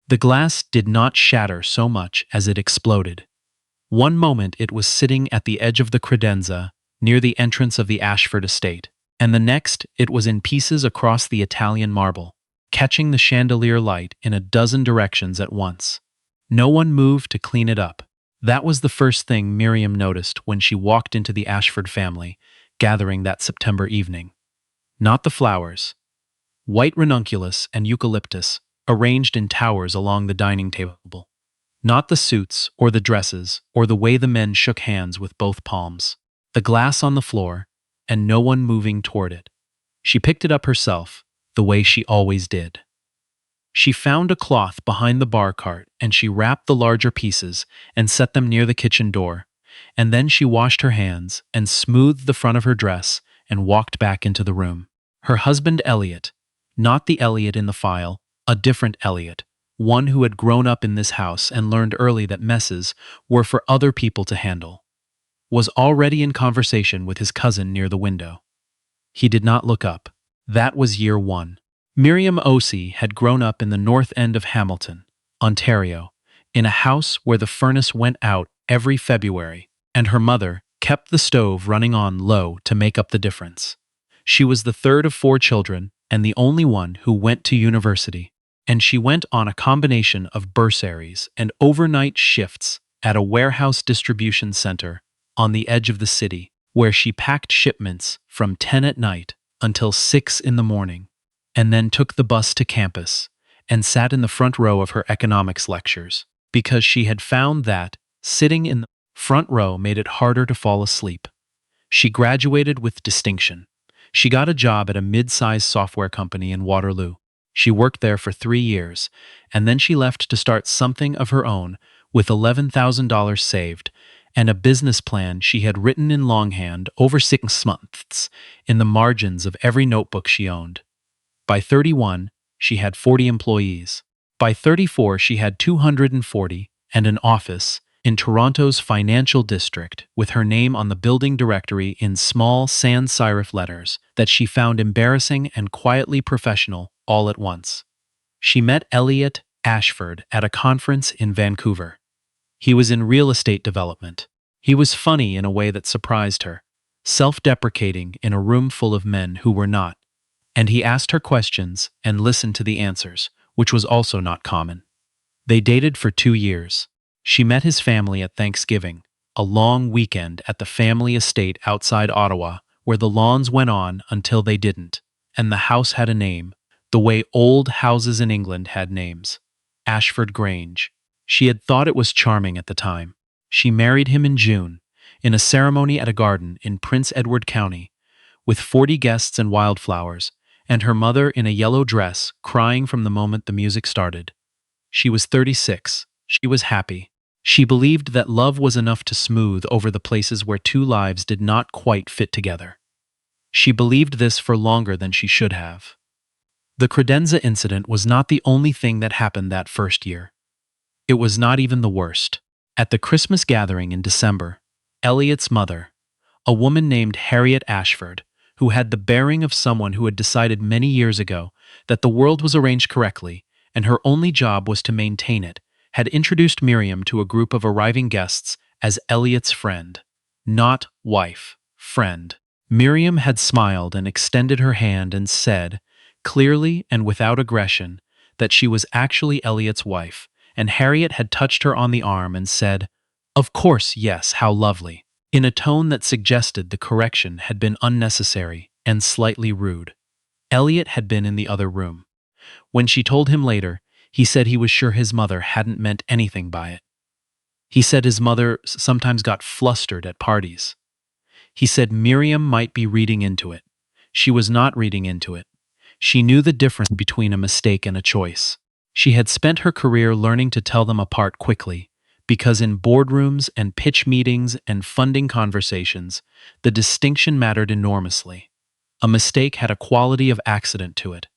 The glass did not shatter so much as it exploded. One moment it was sitting at the edge of the credenza, near the entrance of the Ashford estate, and the next it was in pieces across the Italian marble, catching the chandelier light in a dozen directions at once. No one moved to clean it up. That was the first thing Miriam noticed when she walked into the Ashford family gathering that September evening. Not the flowers. White ranunculus and eucalyptus arranged in towers along the dining table. Not the suits or the dresses or the way the men shook hands with both palms. The glass on the floor, and no one moving toward it. She picked it up herself, the way she always did. She found a cloth behind the bar cart and she wrapped the larger pieces and set them near the kitchen door, and then she washed her hands and smoothed the front of her dress and walked back into the room. Her husband Elliot, not the Elliot in the file, a different Elliot, one who had grown up in this house and learned early that messes were for other people to handle, was already in conversation with his cousin near the window. He did not look up. That was year one. Miriam Osei had grown up in the north end of Hamilton, Ontario, in a house where the furnace went out every February, and her mother kept the stove running on low to make up the difference. She was the third of 4 children and the only one who went to university, and she went on a combination of bursaries and overnight shifts at a warehouse distribution center on the edge of the city, where she packed shipments from 10 at night until 6 in the morning, and then took the bus to campus and sat in the front row of her economics lectures, because she had found that sitting in the front row made it harder to fall asleep. She graduated with distinction. She got a job at a mid-sized software company in Waterloo. She worked there for 3 years, and then she left to start something of her own with $11,000 saved and a business plan she had written in longhand over 6 months in the margins of every notebook she owned. By 31, she had 40 employees. By 34, she had 240 and an office in Toronto's financial district with her name on the building directory in small sans serif letters that she found embarrassing and quietly professional all at once. She met Elliot Ashford at a conference in Vancouver. He was in real estate development. He was funny in a way that surprised her, self-deprecating in a room full of men who were not, and he asked her questions and listened to the answers, which was also not common. They dated for 2 years. She met his family at Thanksgiving, a long weekend at the family estate outside Ottawa, where the lawns went on until they didn't, and the house had a name, the way old houses in England had names. Ashford Grange. She had thought it was charming at the time. She married him in June, in a ceremony at a garden in Prince Edward County, with 40 guests and wildflowers, and her mother in a yellow dress crying from the moment the music started. She was 36. She was happy. She believed that love was enough to smooth over the places where 2 lives did not quite fit together. She believed this for longer than she should have. The credenza incident was not the only thing that happened that first year. It was not even the worst. At the Christmas gathering in December, Elliot's mother, a woman named Harriet Ashford, who had the bearing of someone who had decided many years ago that the world was arranged correctly and her only job was to maintain it, had introduced Miriam to a group of arriving guests as Elliot's friend. Not wife, friend. Miriam had smiled and extended her hand and said, clearly and without aggression, that she was actually Elliot's wife, and Harriet had touched her on the arm and said, "Of course, yes, how lovely," in a tone that suggested the correction had been unnecessary and slightly rude. Elliot had been in the other room. When she told him later, he said he was sure his mother hadn't meant anything by it. He said his mother sometimes got flustered at parties. He said Miriam might be reading into it. She was not reading into it. She knew the difference between a mistake and a choice. She had spent her career learning to tell them apart quickly, because in boardrooms and pitch meetings and funding conversations, the distinction mattered enormously. A mistake had a quality of accident to it,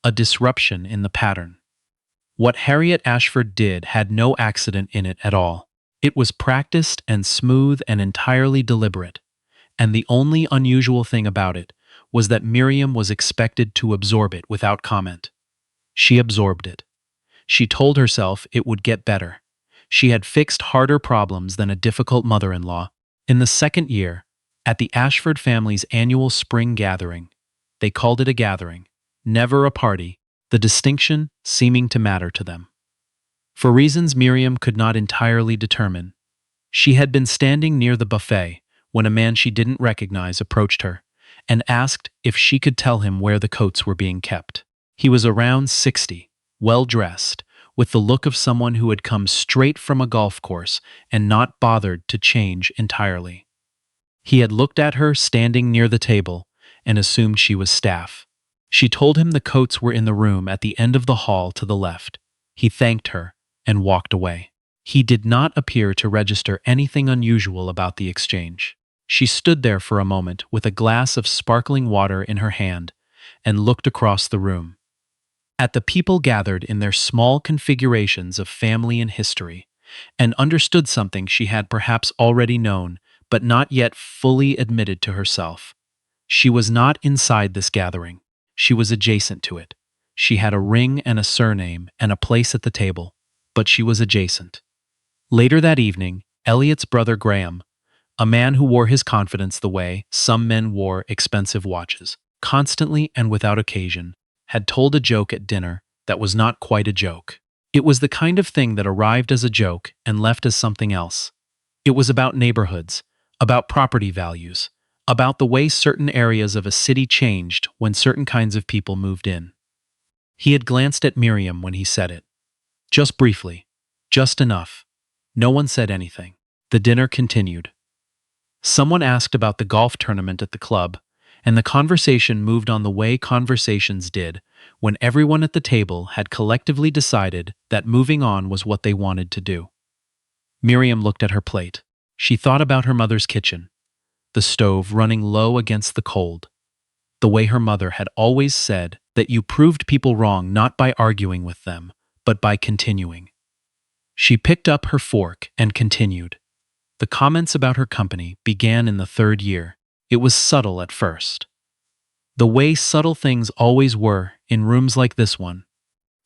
a disruption in the pattern. What Harriet Ashford did had no accident in it at all. It was practiced and smooth and entirely deliberate, and the only unusual thing about it was that Miriam was expected to absorb it without comment. She absorbed it. She told herself it would get better. She had fixed harder problems than a difficult mother-in-law. In the second year, at the Ashford family's annual spring gathering, they called it a gathering, never a party, the distinction seeming to matter to them. For reasons Miriam could not entirely determine, she had been standing near the buffet when a man she didn't recognize approached her and asked if she could tell him where the coats were being kept. He was around 60, well-dressed, with the look of someone who had come straight from a golf course and not bothered to change entirely. He had looked at her standing near the table and assumed she was staff. She told him the coats were in the room at the end of the hall to the left. He thanked her and walked away. He did not appear to register anything unusual about the exchange. She stood there for a moment with a glass of sparkling water in her hand and looked across the room at the people gathered in their small configurations of family and history, and understood something she had perhaps already known but not yet fully admitted to herself. She was not inside this gathering. She was adjacent to it. She had a ring and a surname and a place at the table, but she was adjacent. Later that evening, Elliot's brother Graham, a man who wore his confidence the way some men wore expensive watches, constantly and without occasion, had told a joke at dinner that was not quite a joke. It was the kind of thing that arrived as a joke and left as something else. It was about neighborhoods, about property values, about the way certain areas of a city changed when certain kinds of people moved in. He had glanced at Miriam when he said it. Just briefly. Just enough. No one said anything. The dinner continued. Someone asked about the golf tournament at the club, and the conversation moved on the way conversations did when everyone at the table had collectively decided that moving on was what they wanted to do. Miriam looked at her plate. She thought about her mother's kitchen, the stove running low against the cold, the way her mother had always said that you proved people wrong not by arguing with them, but by continuing. She picked up her fork and continued. The comments about her company began in the third year. It was subtle at first. The way subtle things always were in rooms like this one.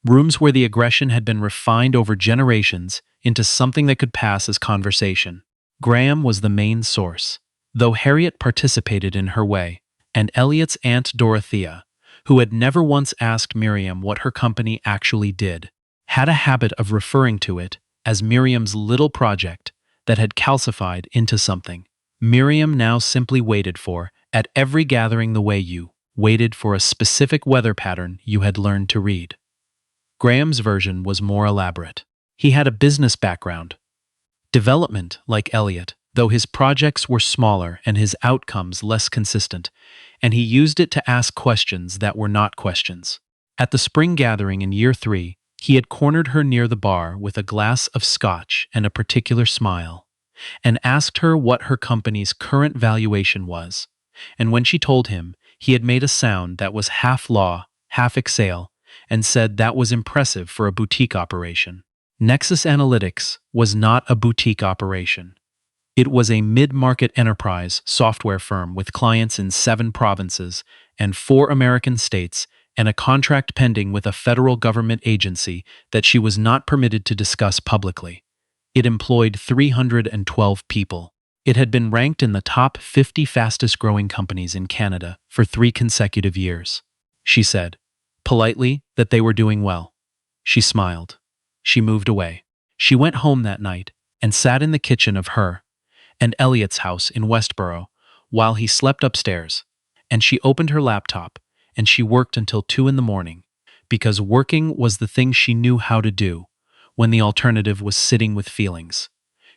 Rooms where the aggression had been refined over generations into something that could pass as conversation. Graham was the main source, though Harriet participated in her way, and Elliot's Aunt Dorothea, who had never once asked Miriam what her company actually did, had a habit of referring to it as Miriam's little project that had calcified into something. Miriam now simply waited for, at every gathering the way you waited for a specific weather pattern you had learned to read. Graham's version was more elaborate. He had a business background. Development, like Elliot, though his projects were smaller and his outcomes less consistent, and he used it to ask questions that were not questions. At the spring gathering in year 3, he had cornered her near the bar with a glass of scotch and a particular smile, and asked her what her company's current valuation was. And when she told him, he had made a sound that was half law, half exhale, and said that was impressive for a boutique operation. Nexus Analytics was not a boutique operation. It was a mid-market enterprise software firm with clients in 7 provinces and 4 American states, and a contract pending with a federal government agency that she was not permitted to discuss publicly. It employed 312 people. It had been ranked in the top 50 fastest-growing companies in Canada for 3 consecutive years. She said, politely, that they were doing well. She smiled. She moved away. She went home that night and sat in the kitchen of her and Elliot's house in Westboro while he slept upstairs, and she opened her laptop and she worked until 2 in the morning, because working was the thing she knew how to do when the alternative was sitting with feelings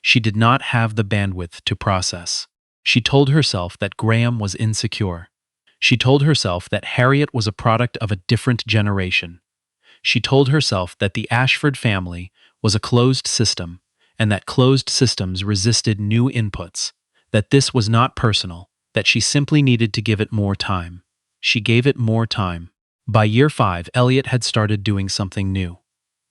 she did not have the bandwidth to process. She told herself that Graham was insecure. She told herself that Harriet was a product of a different generation. She told herself that the Ashford family was a closed system, and that closed systems resisted new inputs, that this was not personal, that she simply needed to give it more time. She gave it more time. By year 5, Elliot had started doing something new.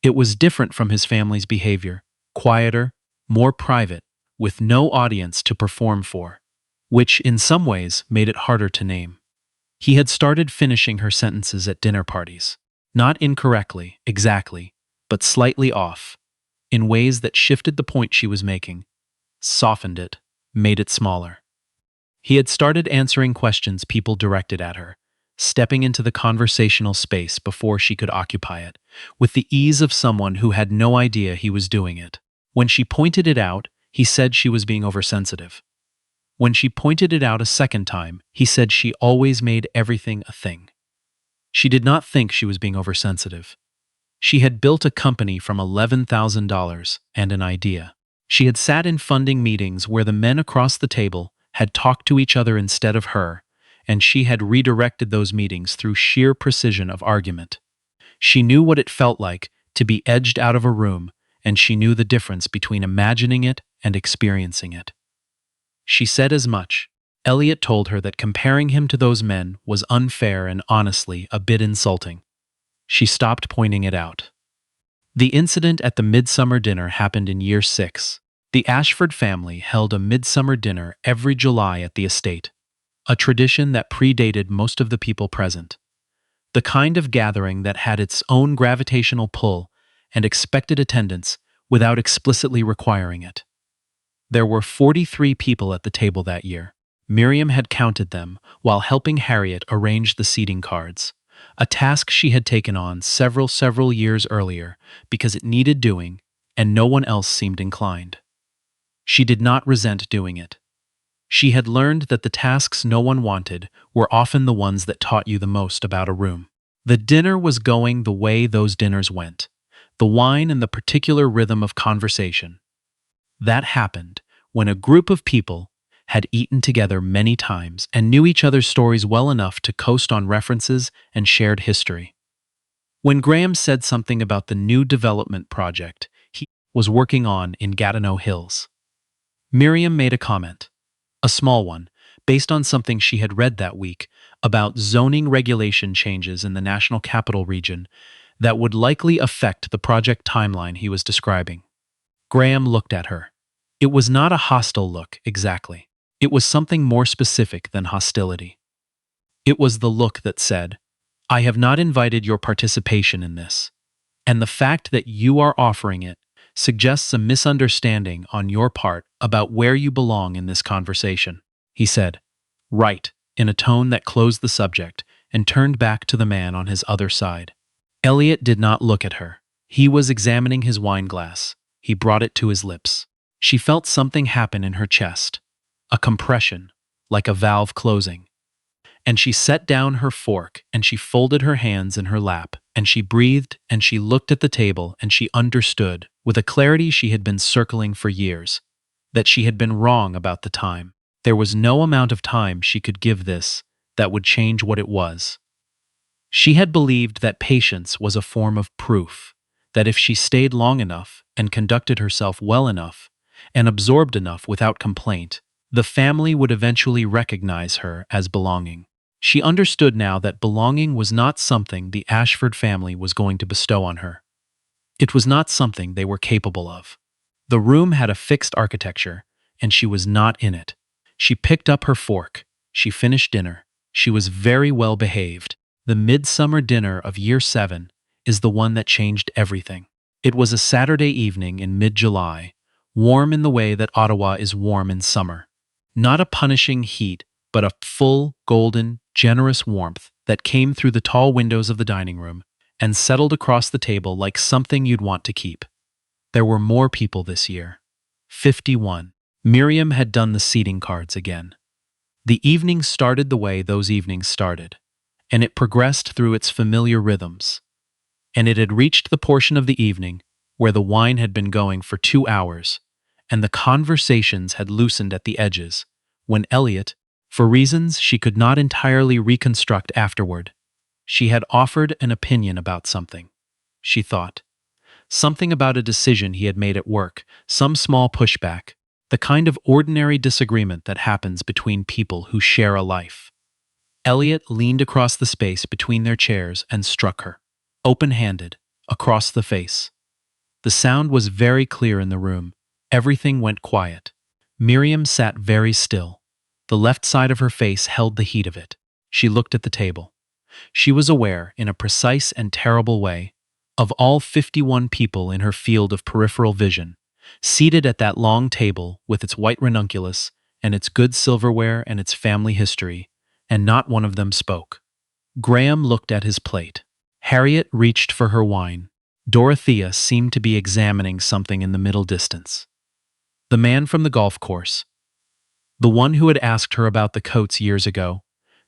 It was different from his family's behavior, quieter, more private, with no audience to perform for, which in some ways made it harder to name. He had started finishing her sentences at dinner parties. Not incorrectly, exactly, but slightly off, in ways that shifted the point she was making, softened it, made it smaller. He had started answering questions people directed at her, stepping into the conversational space before she could occupy it, with the ease of someone who had no idea he was doing it. When she pointed it out, he said she was being oversensitive. When she pointed it out a second time, he said she always made everything a thing. She did not think she was being oversensitive. She had built a company from $11,000 and an idea. She had sat in funding meetings where the men across the table had talked to each other instead of her, and she had redirected those meetings through sheer precision of argument. She knew what it felt like to be edged out of a room, and she knew the difference between imagining it and experiencing it. She said as much. Elliot told her that comparing him to those men was unfair and honestly a bit insulting. She stopped pointing it out. The incident at the midsummer dinner happened in year 6. The Ashford family held a midsummer dinner every July at the estate, a tradition that predated most of the people present. The kind of gathering that had its own gravitational pull and expected attendance without explicitly requiring it. There were 43 people at the table that year. Miriam had counted them while helping Harriet arrange the seating cards, a task she had taken on several years earlier because it needed doing and no one else seemed inclined. She did not resent doing it. She had learned that the tasks no one wanted were often the ones that taught you the most about a room. The dinner was going the way those dinners went, the wine and the particular rhythm of conversation. That happened when a group of people had eaten together many times and knew each other's stories well enough to coast on references and shared history. When Graham said something about the new development project he was working on in Gatineau Hills, Miriam made a comment, a small one, based on something she had read that week about zoning regulation changes in the National Capital Region that would likely affect the project timeline he was describing. Graham looked at her. It was not a hostile look, exactly. It was something more specific than hostility. It was the look that said, "I have not invited your participation in this, and the fact that you are offering it suggests a misunderstanding on your part about where you belong in this conversation." He said, "Right," in a tone that closed the subject and turned back to the man on his other side. Elliot did not look at her. He was examining his wine glass. He brought it to his lips. She felt something happen in her chest, a compression, like a valve closing. And she set down her fork and she folded her hands in her lap and she breathed and she looked at the table and she understood, with a clarity she had been circling for years, that she had been wrong about the time. There was no amount of time she could give this that would change what it was. She had believed that patience was a form of proof, that if she stayed long enough and conducted herself well enough and absorbed enough without complaint, the family would eventually recognize her as belonging. She understood now that belonging was not something the Ashford family was going to bestow on her. It was not something they were capable of. The room had a fixed architecture, and she was not in it. She picked up her fork. She finished dinner. She was very well behaved. The midsummer dinner of year 7 is the one that changed everything. It was a Saturday evening in mid-July, warm in the way that Ottawa is warm in summer. Not a punishing heat, but a full, golden, generous warmth that came through the tall windows of the dining room and settled across the table like something you'd want to keep. There were more people this year. 51. Miriam had done the seating cards again. The evening started the way those evenings started, and it progressed through its familiar rhythms. And it had reached the portion of the evening where the wine had been going for 2 hours, and the conversations had loosened at the edges, when Elliot, for reasons she could not entirely reconstruct afterward, she had offered an opinion about something, she thought. Something about a decision he had made at work, some small pushback, the kind of ordinary disagreement that happens between people who share a life. Elliot leaned across the space between their chairs and struck her, open-handed, across the face. The sound was very clear in the room. Everything went quiet. Miriam sat very still. The left side of her face held the heat of it. She looked at the table. She was aware, in a precise and terrible way, Of all 51 people in her field of peripheral vision, seated at that long table with its white ranunculus and its good silverware and its family history, and not one of them spoke. Graham looked at his plate. Harriet reached for her wine. Dorothea seemed to be examining something in the middle distance. The man from the golf course, the one who had asked her about the coats years ago,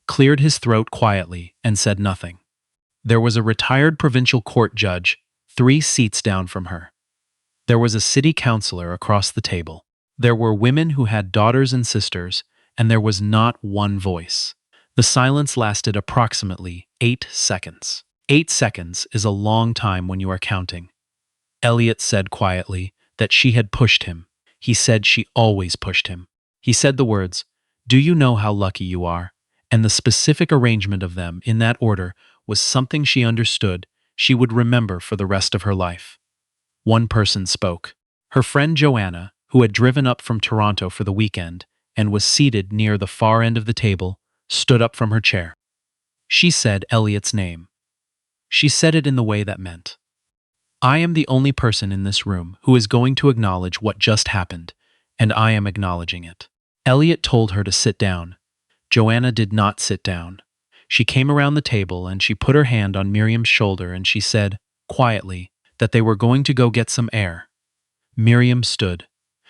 cleared his throat quietly and said nothing. There was a retired provincial court judge 3 seats down from her. There was a city councilor across the table. There were women who had daughters and sisters, and there was not one voice. The silence lasted approximately 8 seconds. 8 seconds is a long time when you are counting. Elliot said quietly that she had pushed him. He said she always pushed him. He said the words, "Do you know how lucky you are?" And the specific arrangement of them in that order was something she understood she would remember for the rest of her life. One person spoke. Her friend Joanna, who had driven up from Toronto for the weekend and was seated near the far end of the table, stood up from her chair. She said Elliot's name. She said it in the way that meant, "I am the only person in this room who is going to acknowledge what just happened, and I am acknowledging it." Elliot told her to sit down. Joanna did not sit down. She came around the table and she put her hand on Miriam's shoulder and she said, quietly, that they were going to go get some air. Miriam stood.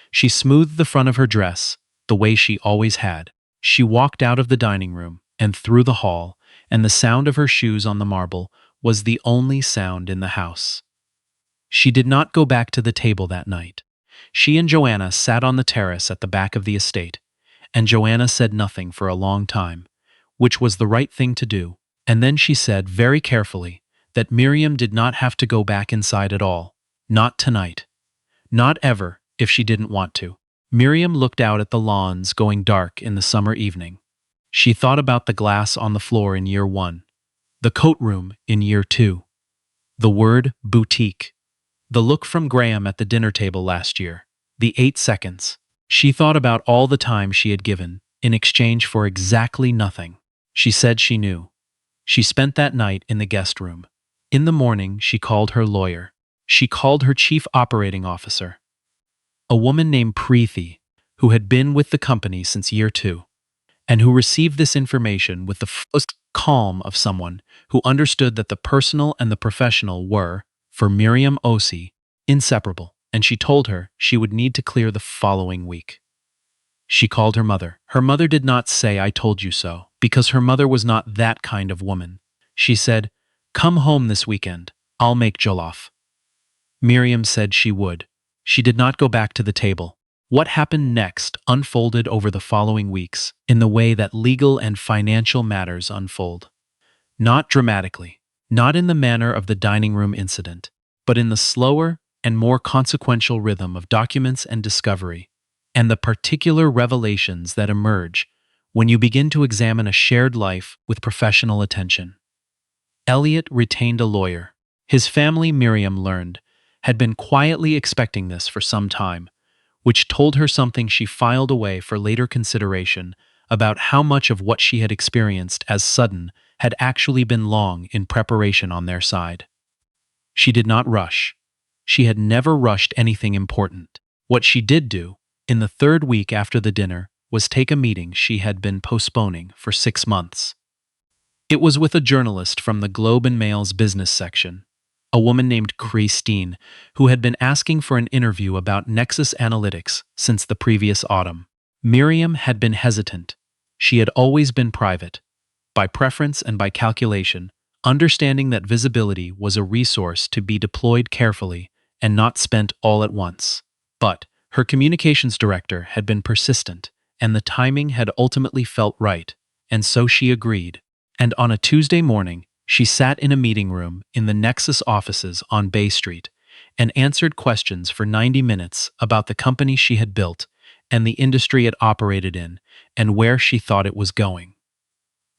She smoothed the front of her dress, the way she always had. She walked out of the dining room and through the hall, and the sound of her shoes on the marble was the only sound in the house. She did not go back to the table that night. She and Joanna sat on the terrace at the back of the estate, and Joanna said nothing for a long time, which was the right thing to do, and then she said very carefully that Miriam did not have to go back inside at all, not tonight. Not ever, if she didn't want to. Miriam looked out at the lawns going dark in the summer evening. She thought about the glass on the floor in year 1, the coat room in year 2, the word boutique, the look from Graham at the dinner table last year, the 8 seconds. She thought about all the time she had given in exchange for exactly nothing. She said she knew. She spent that night in the guest room. In the morning, she called her lawyer. She called her chief operating officer, a woman named Preethi, who had been with the company since year 2, and who received this information with the first calm of someone who understood that the personal and the professional were, for Miriam Osi, inseparable, and she told her she would need to clear the following week. She called her mother. Her mother did not say "I told you so," because her mother was not that kind of woman. She said, "Come home this weekend. I'll make jollof." Miriam said she would. She did not go back to the table. What happened next unfolded over the following weeks in the way that legal and financial matters unfold. Not dramatically, not in the manner of the dining room incident, but in the slower and more consequential rhythm of documents and discovery, and the particular revelations that emerge when you begin to examine a shared life with professional attention. Elliot retained a lawyer. His family, Miriam learned, had been quietly expecting this for some time, which told her something she filed away for later consideration about how much of what she had experienced as sudden had actually been long in preparation on their side. She did not rush. She had never rushed anything important. What she did do, in the 3rd week after the dinner, was take a meeting she had been postponing for 6 months. It was with a journalist from the Globe and Mail's business section, a woman named Christine, who had been asking for an interview about Nexus Analytics since the previous autumn. Miriam had been hesitant. She had always been private, by preference and by calculation, understanding that visibility was a resource to be deployed carefully and not spent all at once. But her communications director had been persistent, and the timing had ultimately felt right, and so she agreed. And on a Tuesday morning, she sat in a meeting room in the Nexus offices on Bay Street and answered questions for 90 minutes about the company she had built and the industry it operated in and where she thought it was going.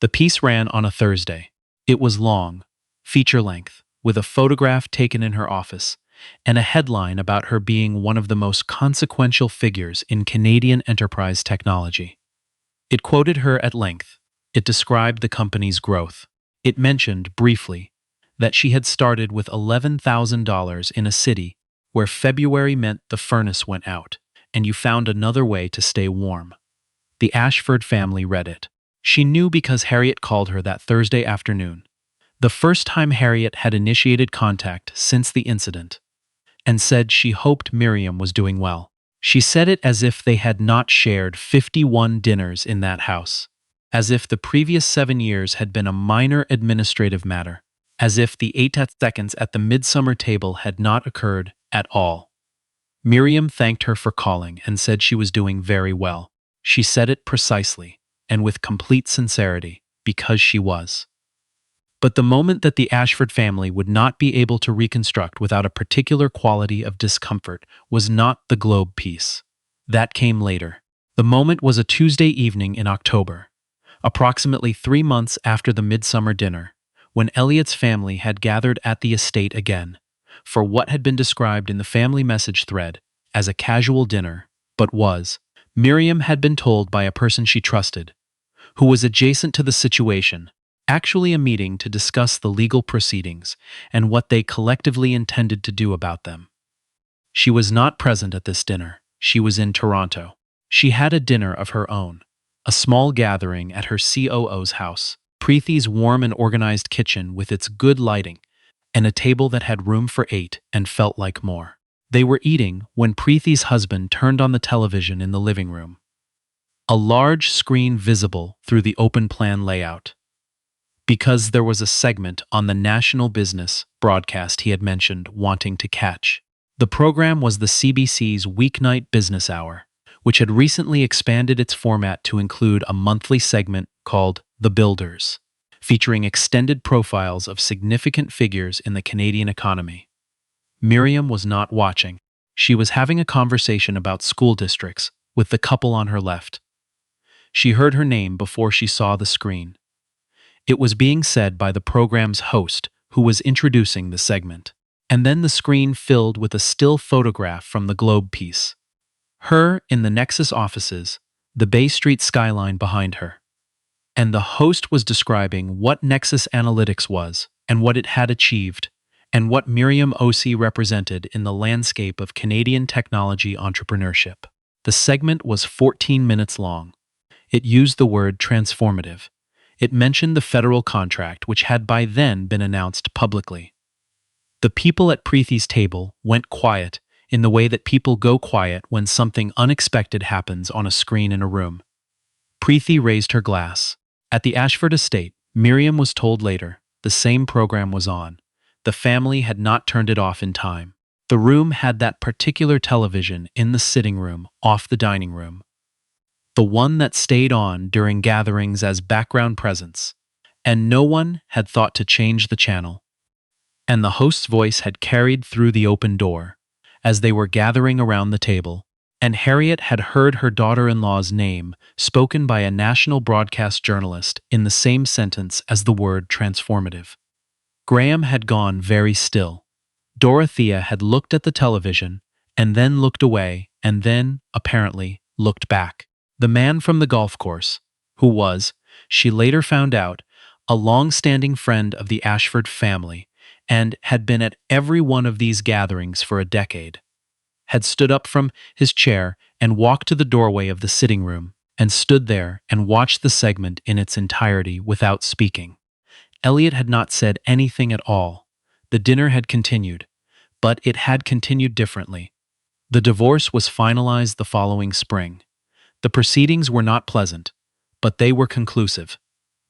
The piece ran on a Thursday. It was long, feature-length, with a photograph taken in her office and a headline about her being one of the most consequential figures in Canadian enterprise technology. It quoted her at length. It described the company's growth. It mentioned, briefly, that she had started with $11,000 in a city where February meant the furnace went out, and you found another way to stay warm. The Ashford family read it. She knew because Harriet called her that Thursday afternoon, the first time Harriet had initiated contact since the incident, and said she hoped Miriam was doing well. She said it as if they had not shared 51 dinners in that house, as if the previous 7 years had been a minor administrative matter, as if the 8 seconds at the midsummer table had not occurred at all. Miriam thanked her for calling and said she was doing very well. She said it precisely, and with complete sincerity, because she was. But the moment that the Ashford family would not be able to reconstruct without a particular quality of discomfort was not the globe piece. That came later. The moment was a Tuesday evening in October, approximately 3 months after the midsummer dinner, when Elliot's family had gathered at the estate again, for what had been described in the family message thread as a casual dinner, but was, Miriam had been told by a person she trusted, who was adjacent to the situation, actually a meeting to discuss the legal proceedings and what they collectively intended to do about them. She was not present at this dinner. She was in Toronto. She had a dinner of her own, a small gathering at her COO's house, Preethi's warm and organized kitchen with its good lighting, and a table that had room for 8 and felt like more. They were eating when Preethi's husband turned on the television in the living room. A large screen visible through the open plan layout, because there was a segment on the national business broadcast he had mentioned wanting to catch. The program was the CBC's weeknight business hour, which had recently expanded its format to include a monthly segment called The Builders, featuring extended profiles of significant figures in the Canadian economy. Miriam was not watching. She was having a conversation about school districts with the couple on her left. She heard her name before she saw the screen. It was being said by the program's host, who was introducing the segment. And then the screen filled with a still photograph from the Globe piece. Her in the Nexus offices, the Bay Street skyline behind her. And the host was describing what Nexus Analytics was, and what it had achieved, and what Miriam O.C. represented in the landscape of Canadian technology entrepreneurship. The segment was 14 minutes long. It used the word transformative. It mentioned the federal contract which had by then been announced publicly. The people at Preethi's table went quiet in the way that people go quiet when something unexpected happens on a screen in a room. Preethi raised her glass. At the Ashford estate, Miriam was told later, the same program was on. The family had not turned it off in time. The room had that particular television in the sitting room off the dining room. The one that stayed on during gatherings as background presence, and no one had thought to change the channel. And the host's voice had carried through the open door, as they were gathering around the table, and Harriet had heard her daughter-in-law's name spoken by a national broadcast journalist in the same sentence as the word transformative. Graham had gone very still. Dorothea had looked at the television, and then looked away, and then, apparently, looked back. The man from the golf course, who was, she later found out, a long-standing friend of the Ashford family, and had been at every one of these gatherings for a decade, had stood up from his chair and walked to the doorway of the sitting room, and stood there and watched the segment in its entirety without speaking. Elliot had not said anything at all. The dinner had continued, but it had continued differently. The divorce was finalized the following spring. The proceedings were not pleasant, but they were conclusive.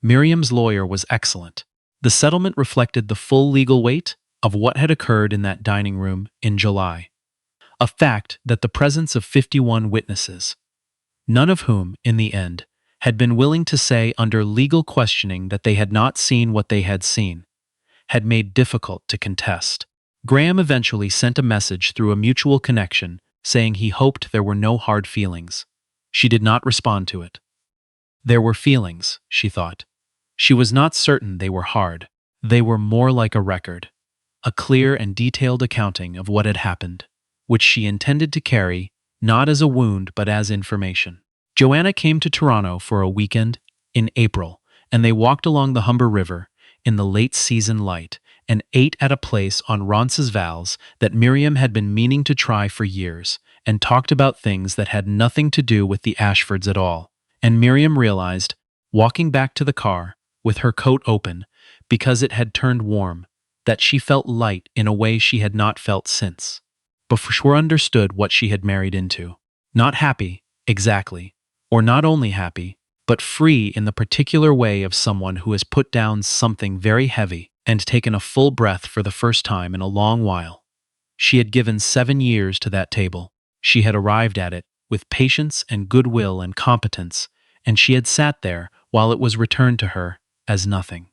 Miriam's lawyer was excellent. The settlement reflected the full legal weight of what had occurred in that dining room in July. A fact that the presence of 51 witnesses, none of whom, in the end, had been willing to say under legal questioning that they had not seen what they had seen, had made difficult to contest. Graham eventually sent a message through a mutual connection saying he hoped there were no hard feelings. She did not respond to it. There were feelings, she thought. She was not certain they were hard. They were more like a record, a clear and detailed accounting of what had happened, which she intended to carry, not as a wound but as information. Joanna came to Toronto for a weekend in April, and they walked along the Humber River in the late season light and ate at a place on Roncesvalles that Miriam had been meaning to try for years, and talked about things that had nothing to do with the Ashfords at all. And Miriam realized, walking back to the car, with her coat open, because it had turned warm, that she felt light in a way she had not felt since. Before understood what she had married into. Not happy, exactly, or not only happy, but free in the particular way of someone who has put down something very heavy and taken a full breath for the first time in a long while. She had given 7 years to that table. She had arrived at it with patience and goodwill and competence, and she had sat there while it was returned to her as nothing.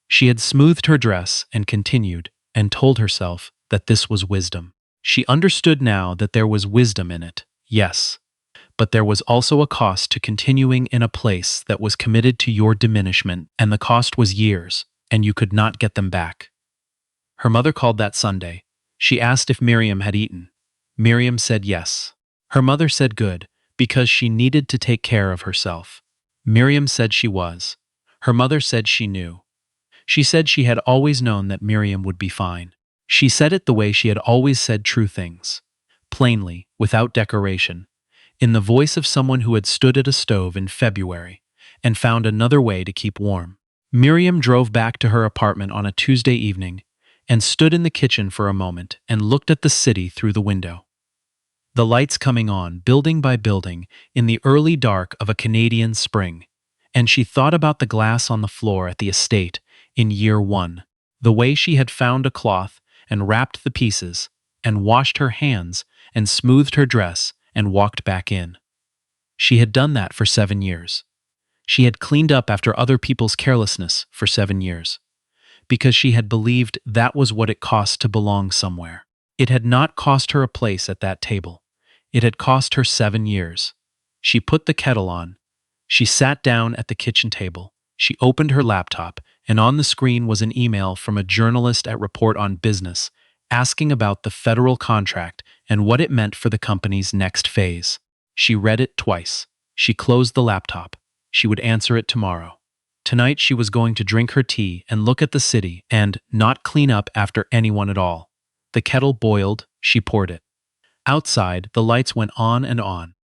She had smoothed her dress and continued, and told herself that this was wisdom. She understood now that there was wisdom in it, yes, but there was also a cost to continuing in a place that was committed to your diminishment, and the cost was years, and you could not get them back. Her mother called that Sunday. She asked if Miriam had eaten. Miriam said yes. Her mother said good, because she needed to take care of herself. Miriam said she was. Her mother said she knew. She said she had always known that Miriam would be fine. She said it the way she had always said true things. Plainly, without decoration. In the voice of someone who had stood at a stove in February and found another way to keep warm. Miriam drove back to her apartment on a Tuesday evening and stood in the kitchen for a moment and looked at the city through the window. The lights coming on, building by building, in the early dark of a Canadian spring, and she thought about the glass on the floor at the estate in year 1, the way she had found a cloth and wrapped the pieces, and washed her hands and smoothed her dress and walked back in. She had done that for 7 years. She had cleaned up after other people's carelessness for 7 years, because she had believed that was what it cost to belong somewhere. It had not cost her a place at that table. It had cost her 7 years. She put the kettle on. She sat down at the kitchen table. She opened her laptop, and on the screen was an email from a journalist at Report on Business asking about the federal contract and what it meant for the company's next phase. She read it twice. She closed the laptop. She would answer it tomorrow. Tonight she was going to drink her tea and look at the city and not clean up after anyone at all. The kettle boiled, she poured it. Outside, the lights went on and on.